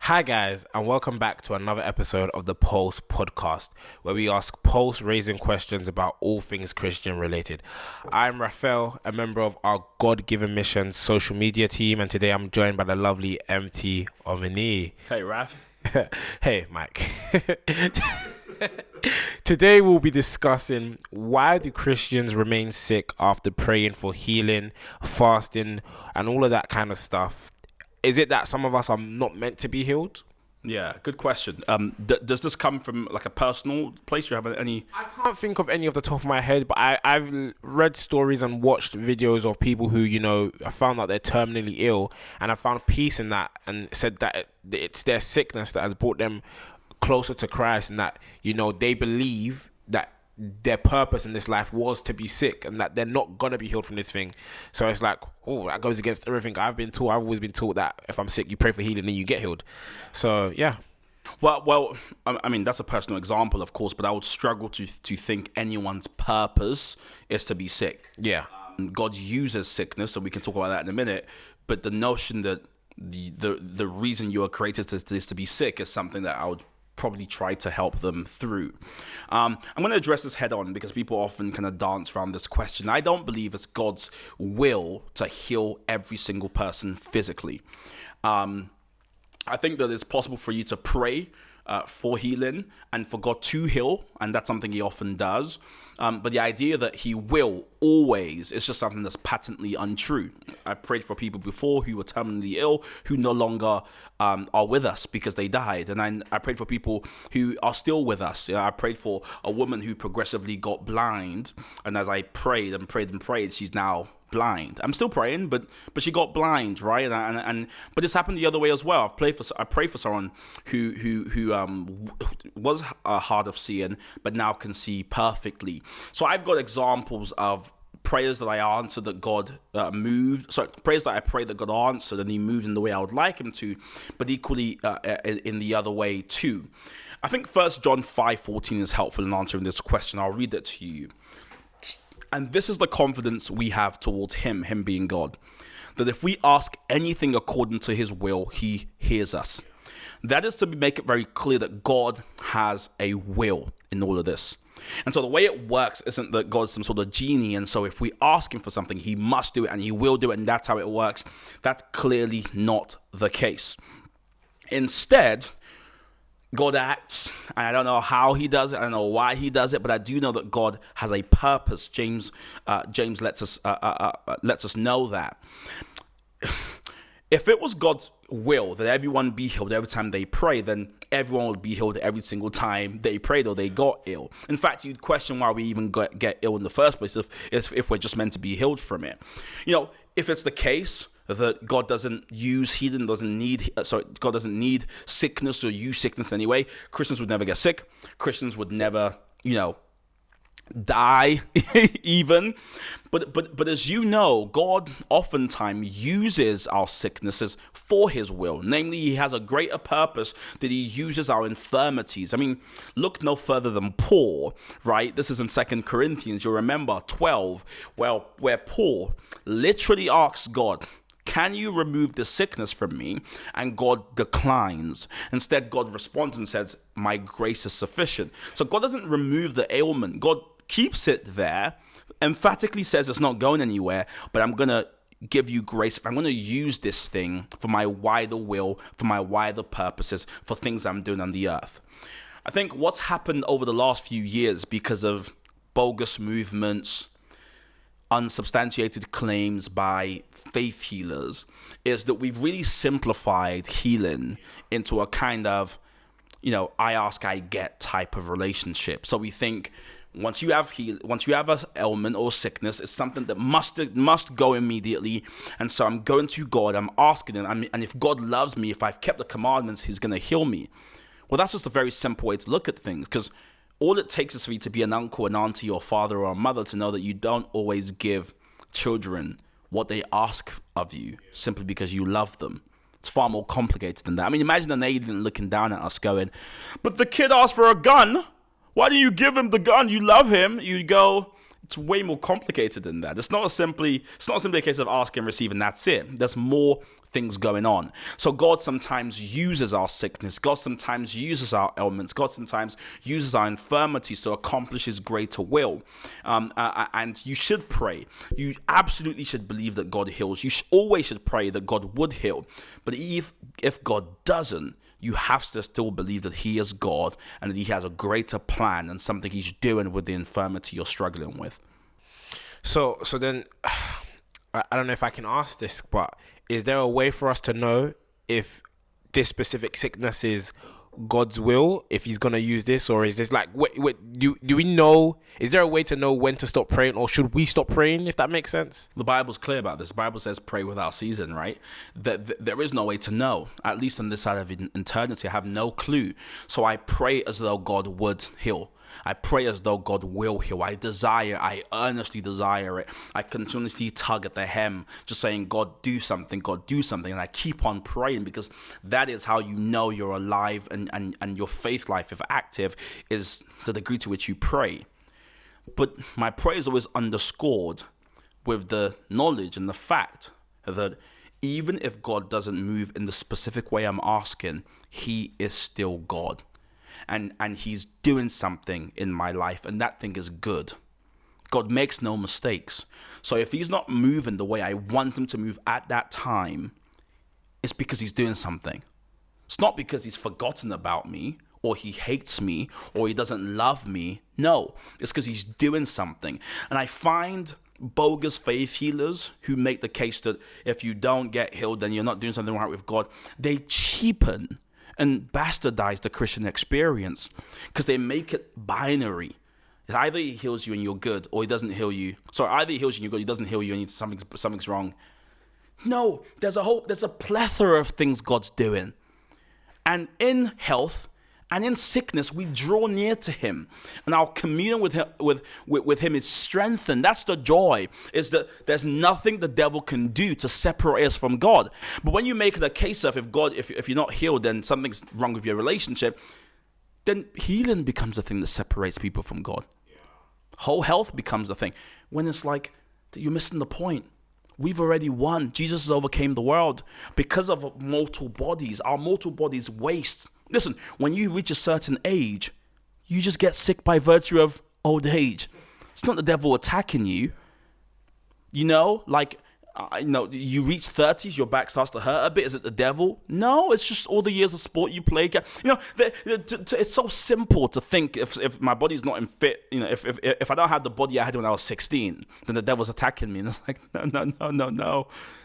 Hi, guys, and welcome back to another episode of the Pulse podcast, where we ask pulse raising questions about all things Christian related. I'm Raphael, a member of our God given mission social media team, and today I'm joined by the lovely MT Omini. Hey, Raph. Hey, Mike. Today we'll be discussing why do Christians remain sick after praying for healing, fasting, and all of that kind of stuff. Is it that some of us are not meant to be healed? Yeah, good question. Does this come from like a personal place? You have any? I can't think of any off the top of my head, but I've read stories and watched videos of people who, I found out they're terminally ill, and I found peace in that and said that it's their sickness that has brought them closer to Christ, and that, they believe that their purpose in this life was to be sick and that they're not gonna be healed from this thing. So it's like, that goes against everything I've been taught. I've always been taught that if I'm sick, you pray for healing and you get healed. So yeah. Well, I mean that's a personal example, of course, but I would struggle to think anyone's purpose is to be sick. Yeah. God uses sickness, and we can talk about that in a minute. But the notion that the reason you are created is to be sick is something that I would probably try to help them through. I'm going to address this head on because people often kind of dance around this question. I don't believe it's God's will to heal every single person physically. I think that it's possible for you to pray for healing and for God to heal, and that's something he often does. But the idea that he will always is just something that's patently untrue. I prayed for people before who were terminally ill, who no longer are with us because they died. And I prayed for people who are still with us. I prayed for a woman who progressively got blind. And as I prayed and prayed and prayed, she's now blind. I'm still praying, but she got blind, right? But this happened the other way as well. I prayed for someone who was hard of seeing, but now can see perfectly. So I've got examples of prayers that I answered that God moved. Sorry, prayers that I prayed that God answered, and he moved in the way I would like him to, but equally in the other way too. I think 1 John 5:14 is helpful in answering this question. I'll read it to you. And this is the confidence we have towards him being God, that if we ask anything according to his will, he hears us. That is to make it very clear that God has a will in all of this. And so the way it works isn't that God's some sort of genie, and so if we ask him for something, he must do it and he will do it, and that's how it works. That's clearly not the case. Instead, God acts, and I don't know how he does it, I don't know why he does it, but I do know that God has a purpose. James lets us know that. If it was God's will that everyone be healed every time they pray, then everyone would be healed every single time they prayed or they got ill. In fact, you'd question why we even get ill in the first place if we're just meant to be healed from it. If it's the case that God doesn't use healing, God doesn't need sickness or use sickness anyway, Christians would never get sick. Christians would never, die even. But as you know, God oftentimes uses our sicknesses for his will. Namely, he has a greater purpose that he uses our infirmities. I mean, look no further than Paul, right? This is in 2 Corinthians, you'll remember 12, where Paul literally asks God, can you remove the sickness from me? And God declines. Instead, God responds and says, my grace is sufficient. So God doesn't remove the ailment. God keeps it there, emphatically says it's not going anywhere, but I'm going to give you grace. I'm going to use this thing for my wider will, for my wider purposes, for things I'm doing on the earth. I think what's happened over the last few years because of bogus movements, unsubstantiated claims by faith healers, is that we've really simplified healing into a kind of, I ask, I get type of relationship. So we think once you have an ailment or sickness, it's something that must go immediately. And so I'm going to God, I'm asking him, and if God loves me, if I've kept the commandments, he's going to heal me. Well, that's just a very simple way to look at things, because all it takes is for you to be an uncle, an auntie, or father or a mother to know that you don't always give children what they ask of you simply because you love them. It's far more complicated than that. I mean, imagine an alien looking down at us going, but the kid asked for a gun. Why do you give him the gun? You love him. You go, It's way more complicated than that. It's not simply a case of ask and receive and that's it. There's more things going on. So God sometimes uses our sickness. God sometimes uses our ailments. God sometimes uses our infirmities to accomplish His greater will. And you should pray. You absolutely should believe that God heals. You always should pray that God would heal. But if God doesn't, you have to still believe that He is God and that He has a greater plan and something He's doing with the infirmity you're struggling with. So then, I don't know if I can ask this, but is there a way for us to know if this specific sickness is God's will, if He's going to use this, or is this like, do we know, is there a way to know when to stop praying, or should we stop praying, if that makes sense? The Bible's clear about this. The Bible says pray without ceasing, right? There is no way to know, at least on this side of eternity. I have no clue. So I pray as though God would heal. I pray as though God will heal. I earnestly desire it. I continuously tug at the hem, just saying, God, do something, God, do something. And I keep on praying, because that is how you know you're alive, and your faith life, if active, is the degree to which you pray. But my prayer is always underscored with the knowledge and the fact that even if God doesn't move in the specific way I'm asking, He is still God. And He's doing something in my life, and that thing is good. God makes no mistakes. So if He's not moving the way I want Him to move at that time, it's because He's doing something. It's not because He's forgotten about me, or He hates me, or He doesn't love me. No, it's because He's doing something. And I find bogus faith healers who make the case that if you don't get healed, then you're not doing something right with God. They cheapen and bastardize the Christian experience, because they make it binary. Either He heals you and you're good, or He doesn't heal you. So either He heals you and you're good, He doesn't heal you and something's wrong. No, there's a plethora of things God's doing. And in health and in sickness, we draw near to Him, and our communion with Him is strengthened. That's the joy, is that there's nothing the devil can do to separate us from God. But when you make it a case of if you're not healed, then something's wrong with your relationship, then healing becomes the thing that separates people from God. Whole health becomes the thing. When it's like, you're missing the point. We've already won. Jesus has overcame the world. Because of mortal bodies, our mortal bodies waste. Listen, when you reach a certain age, you just get sick by virtue of old age. It's not the devil attacking you. You reach 30s, your back starts to hurt a bit. Is it the devil? No, it's just all the years of sport you play. It's so simple to think if my body's not in fit, if I don't have the body I had when I was 16, then the devil's attacking me. And it's like,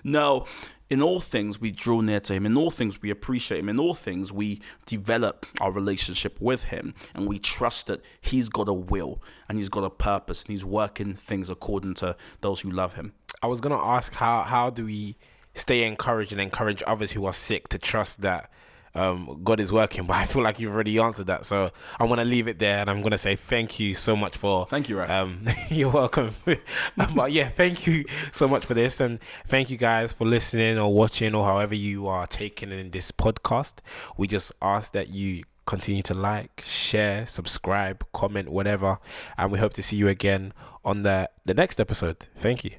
no. In all things, we draw near to Him. In all things, we appreciate Him. In all things, we develop our relationship with Him. And we trust that He's got a will and He's got a purpose, and He's working things according to those who love Him. I was going to ask, how do we stay encouraged and encourage others who are sick to trust that God is working? But I feel like you've already answered that. So I'm going to leave it there, and I'm going to say thank you so much for... Thank you, Raf. You're welcome. But yeah, thank you so much for this. And thank you guys for listening or watching, or however you are taking in this podcast. We just ask that you continue to like, share, subscribe, comment, whatever. And we hope to see you again on the next episode. Thank you.